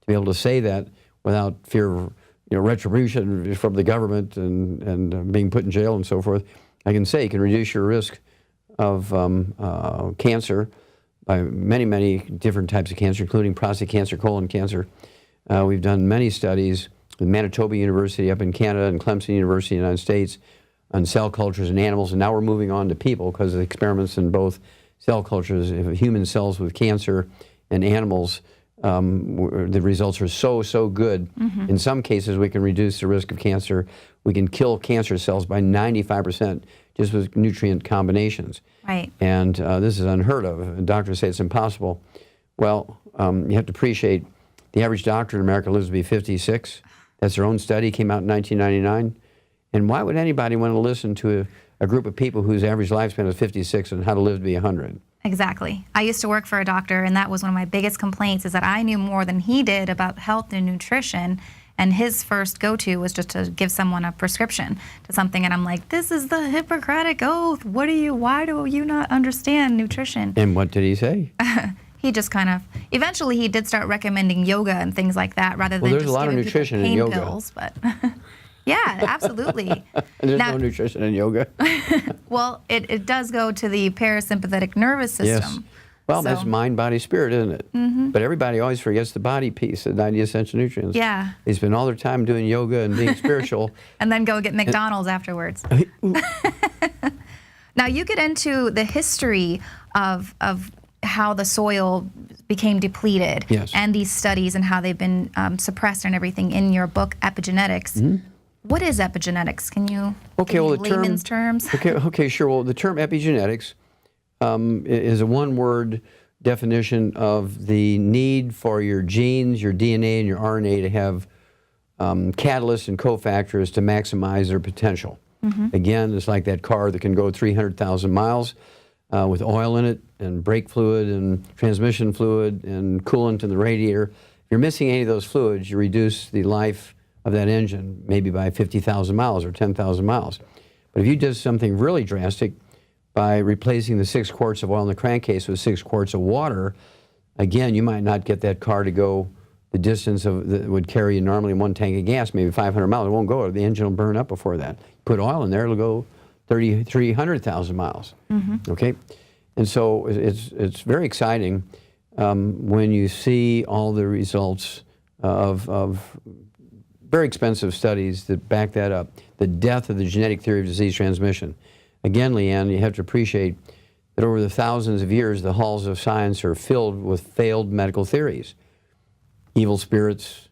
to be able to say that without fear of retribution from the government and being put in jail and so forth. I can say you can reduce your risk of cancer by many, many different types of cancer, including prostate cancer, colon cancer. We've done many studies with Manitoba University up in Canada and Clemson University in the United States on cell cultures in animals, and now we're moving on to people because of experiments in both cell cultures, human cells with cancer and animals. The results are so good. In some cases, we can reduce the risk of cancer. We can kill cancer cells by 95% just with nutrient combinations. Right. And this is unheard of. Doctors say it's impossible. Well, you have to appreciate the average doctor in America lives to be 56. That's their own study, came out in 1999. And why would anybody want to listen to a group of people whose average lifespan is 56 and how to live to be 100? Exactly. I used to work for a doctor, and that was one of my biggest complaints, is that I knew more than he did about health and nutrition, and his first go-to was just to give someone a prescription to something, and I'm like, this is the Hippocratic Oath. Why do you not understand nutrition? And what did he say? He just kind of, eventually he did start recommending yoga and things like that rather than there's just a lot of giving nutrition people in pain yoga. pills, but yeah, absolutely. And there's no nutrition in yoga. Well, it does go to the parasympathetic nervous system. Yes. Well, that's mind, body, spirit, isn't it? But everybody always forgets the body piece, the 90 essential nutrients. Yeah. They spend all their time doing yoga and being spiritual. And then go get McDonald's afterwards. Now, you get into the history of how the soil became depleted, yes, and these studies and how they've been suppressed and everything in your book, Epigenetics. What is epigenetics? Can you give me layman's terms? Okay, sure. Well, the term epigenetics is a one-word definition of the need for your genes, your DNA, and your RNA to have catalysts and cofactors to maximize their potential. Again, it's like that car that can go 300,000 miles with oil in it and brake fluid and transmission fluid and coolant in the radiator. If you're missing any of those fluids, you reduce the life of that engine maybe by 50,000 miles or 10,000 miles. But if you did something really drastic by replacing the 6 quarts of oil in the crankcase with 6 quarts of water, again, you might not get that car to go the distance that would carry you normally in one tank of gas, maybe 500 miles. It won't go. The engine will burn up before that. Put oil in there, it'll go 300,000 miles. Okay? And so it's very exciting when you see all the results of very expensive studies that back that up. The death of the genetic theory of disease transmission. Again, Leanne, you have to appreciate that over the thousands of years, the halls of science are filled with failed medical theories. Evil spirits,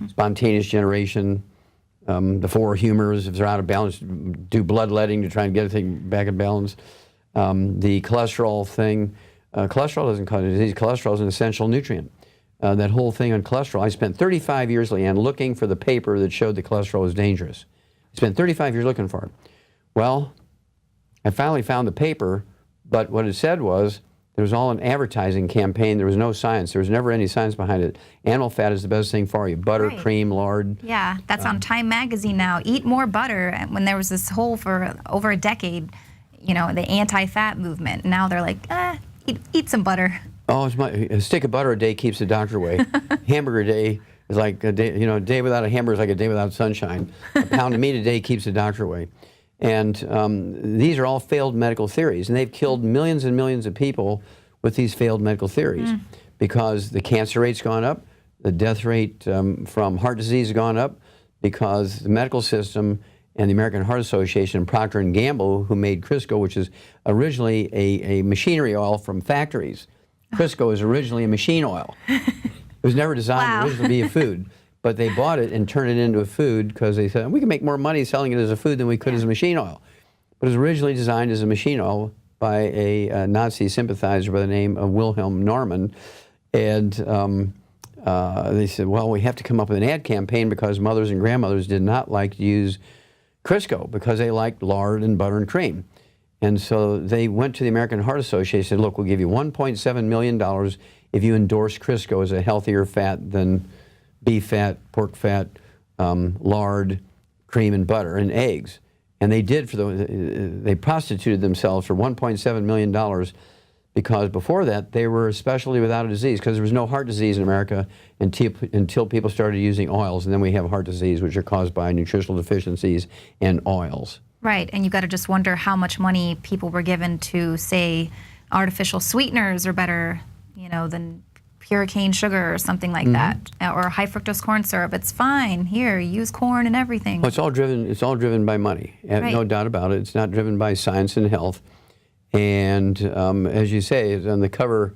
spontaneous generation, the 4 humors, if they're out of balance, do bloodletting to try and get everything back in balance. The cholesterol thing, cholesterol doesn't cause disease. Cholesterol is an essential nutrient. That whole thing on cholesterol, I spent 35 years, Leanne, looking for the paper that showed that cholesterol was dangerous. I spent 35 years looking for it. Well, I finally found the paper, but what it said was, there was all an advertising campaign. There was no science. There was never any science behind it. Animal fat is the best thing for you. Butter, cream, lard. Yeah, that's on Time Magazine now. Eat more butter. And when there was this whole, for over a decade, the anti-fat movement. Now they're like, eat some butter. Oh, a stick of butter a day keeps the doctor away. Hamburger a day is like a day, a day without a hamburger is like a day without sunshine. A pound of meat a day keeps the doctor away. And these are all failed medical theories, and they've killed millions and millions of people with these failed medical theories because the cancer rate's gone up, the death rate from heart disease has gone up because the medical system and the American Heart Association and Procter & Gamble, who made Crisco, which is originally a machinery oil from factories. Crisco is originally a machine oil. It was never designed originally to be a food. But they bought it and turned it into a food because they said, we can make more money selling it as a food than we could as a machine oil. But it was originally designed as a machine oil by a Nazi sympathizer by the name of Wilhelm Norman. And they said, well, we have to come up with an ad campaign because mothers and grandmothers did not like to use Crisco because they liked lard and butter and cream. And so they went to the American Heart Association and said, look, we'll give you $1.7 million if you endorse Crisco as a healthier fat than beef fat, pork fat, lard, cream, and butter, and eggs. And they did they prostituted themselves for $1.7 million because before that they were a specialty without a disease, because there was no heart disease in America until people started using oils, and then we have heart disease, which are caused by nutritional deficiencies and oils. Right, and you got to just wonder how much money people were given to say artificial sweeteners are better, you know, than pure cane sugar or something like that, or high fructose corn syrup. It's fine. Here, use corn and everything. Well, it's all driven by money. Right. No doubt about it. It's not driven by science and health. And as you say, it's on the cover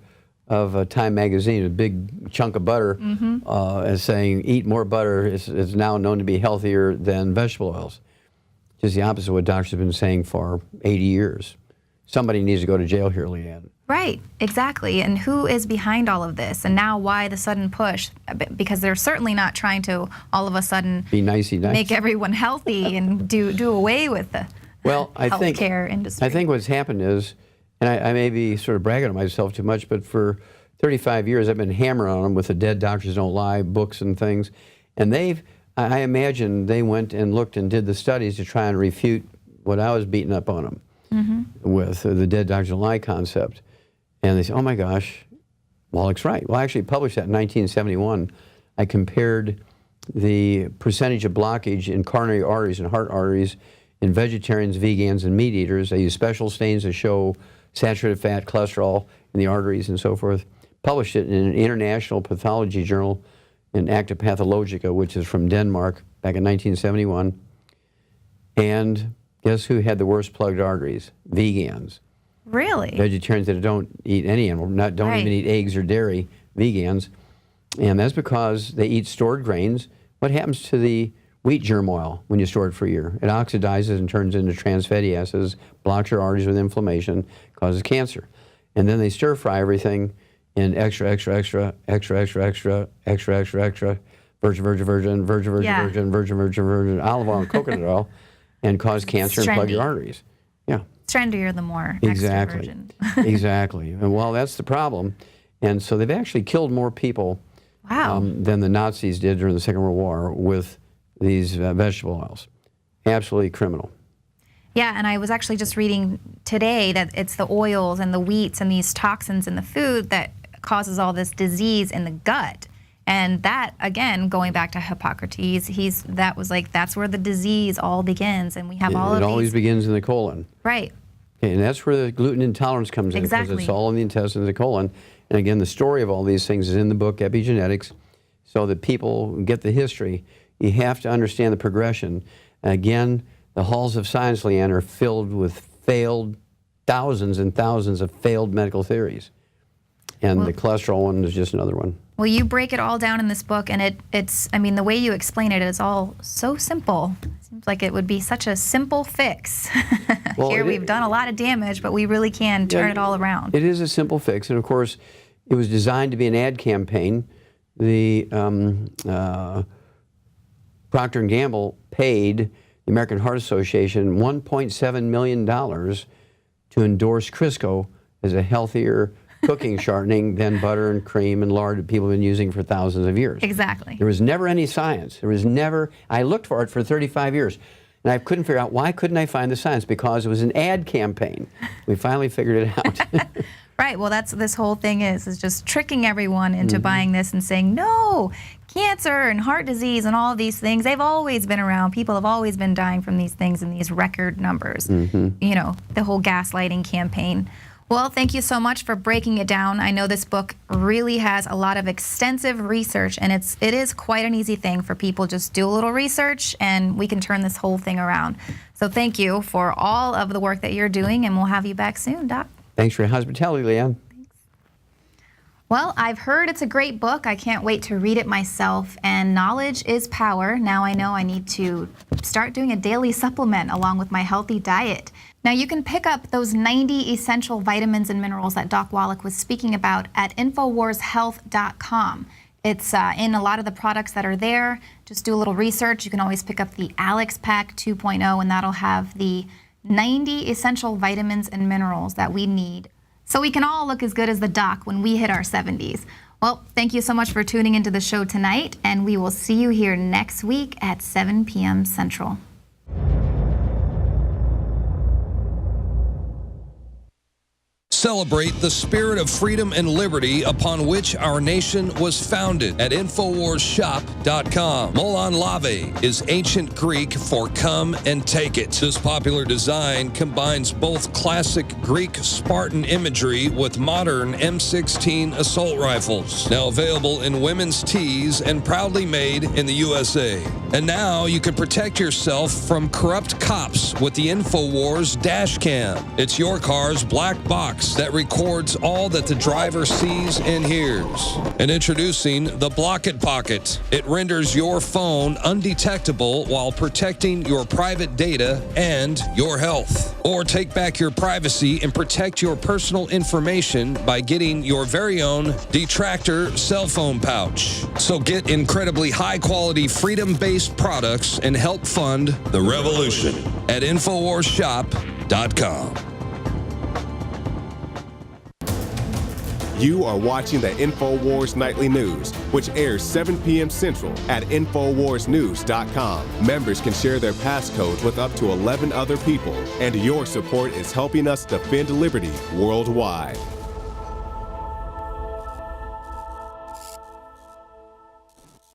of Time magazine, a big chunk of butter, as saying, eat more butter is now known to be healthier than vegetable oils. Just the opposite of what doctors have been saying for 80 years. Somebody needs to go to jail here, Leanne. Right, exactly. And who is behind all of this? And now why the sudden push? Because they're certainly not trying to all of a sudden Be nicey nice. make everyone healthy and do away with the healthcare industry. I think what's happened is, and I may be sort of bragging on myself too much, but for 35 years I've been hammering on them with the Dead Doctors Don't Lie books and things. And I imagine they went and looked and did the studies to try and refute what I was beating up on them with the Dead Doctors Don't Lie concept. And they said, oh my gosh, Wallach's right. Well, I actually published that in 1971. I compared the percentage of blockage in coronary arteries and heart arteries in vegetarians, vegans, and meat eaters. I used special stains to show saturated fat, cholesterol in the arteries and so forth. Published it in an international pathology journal in Acta Pathologica, which is from Denmark, back in 1971. And guess who had the worst plugged arteries? Vegans. Really? Vegetarians that don't eat any animal, don't even eat eggs or dairy, vegans. And that's because they eat stored grains. What happens to the wheat germ oil when you store it for a year? It oxidizes and turns into trans fatty acids, blocks your arteries with inflammation, causes cancer. And then they stir fry everything in extra, extra, extra, extra, extra, extra, extra, extra, extra, virgin, virgin, virgin, virgin, virgin, virgin, virgin, virgin, virgin, olive oil and coconut oil, and cause cancer and plug your arteries. Yeah. Trendier the more Exactly. extra virgin. Exactly. And well, that's the problem. And so they've actually killed more people than the Nazis did during the Second World War with these vegetable oils. Absolutely criminal. Yeah, and I was actually just reading today that it's the oils and the wheats and these toxins in the food that causes all this disease in the gut. And that, again, going back to Hippocrates, that's where the disease all begins. And we have all of these. It always begins in the colon. Right. Okay, and that's where the gluten intolerance comes in, because it's all in the intestines, the colon. And again, the story of all these things is in the book, Epigenetics, so that people get the history. You have to understand the progression. Again, the halls of science, Leanne, are filled with thousands and thousands of failed medical theories. And the cholesterol one is just another one. Well, you break it all down in this book, and it's, I mean, the way you explain it is all so simple. It seems like it would be such a simple fix. Well, here we've done a lot of damage, but we really can turn it all around. It is a simple fix, and of course, it was designed to be an ad campaign. The Procter & Gamble paid the American Heart Association $1.7 million to endorse Crisco as a healthier cooking shortening than butter and cream and lard that people have been using for thousands of years. Exactly. There was never any science. There was never, I looked for it for 35 years, and I couldn't figure out, why couldn't I find the science? Because it was an ad campaign. We finally figured it out. Right, well, that's this whole thing is just tricking everyone into buying this and saying, no, cancer and heart disease and all of these things, they've always been around. People have always been dying from these things in these record numbers. You know, the whole gaslighting campaign. Well, thank you so much for breaking it down. I know this book really has a lot of extensive research, and it is quite an easy thing for people. Just do a little research, and we can turn this whole thing around. So thank you for all of the work that you're doing, and we'll have you back soon, Doc. Thanks for your hospitality, Leanne. Well, I've heard it's a great book. I can't wait to read it myself. And knowledge is power. Now I know I need to start doing a daily supplement along with my healthy diet. Now you can pick up those 90 essential vitamins and minerals that Doc Wallach was speaking about at InfoWarsHealth.com. It's in a lot of the products that are there. Just do a little research. You can always pick up the Alex Pack 2.0, and that'll have the 90 essential vitamins and minerals that we need so we can all look as good as the doc when we hit our 70s. Well, thank you so much for tuning into the show tonight, and we will see you here next week at 7 p.m. Central. Celebrate the spirit of freedom and liberty upon which our nation was founded at INFOWARSShop.com. Molon Lave is ancient Greek for come and take it. This popular design combines both classic Greek Spartan imagery with modern M16 assault rifles. Now available in women's tees and proudly made in the USA. And now you can protect yourself from corrupt cops with the INFOWARS dash cam. It's your car's black box that records all that the driver sees and hears. And introducing the Block It Pocket. It renders your phone undetectable while protecting your private data and your health. Or take back your privacy and protect your personal information by getting your very own Detractor cell phone pouch. So get incredibly high-quality, freedom-based products and help fund the revolution at INFOWARSShop.com. You are watching the INFOWARS Nightly News, which airs 7 p.m. Central at INFOWARSNews.com. Members can share their passcode with up to 11 other people, and your support is helping us defend liberty worldwide.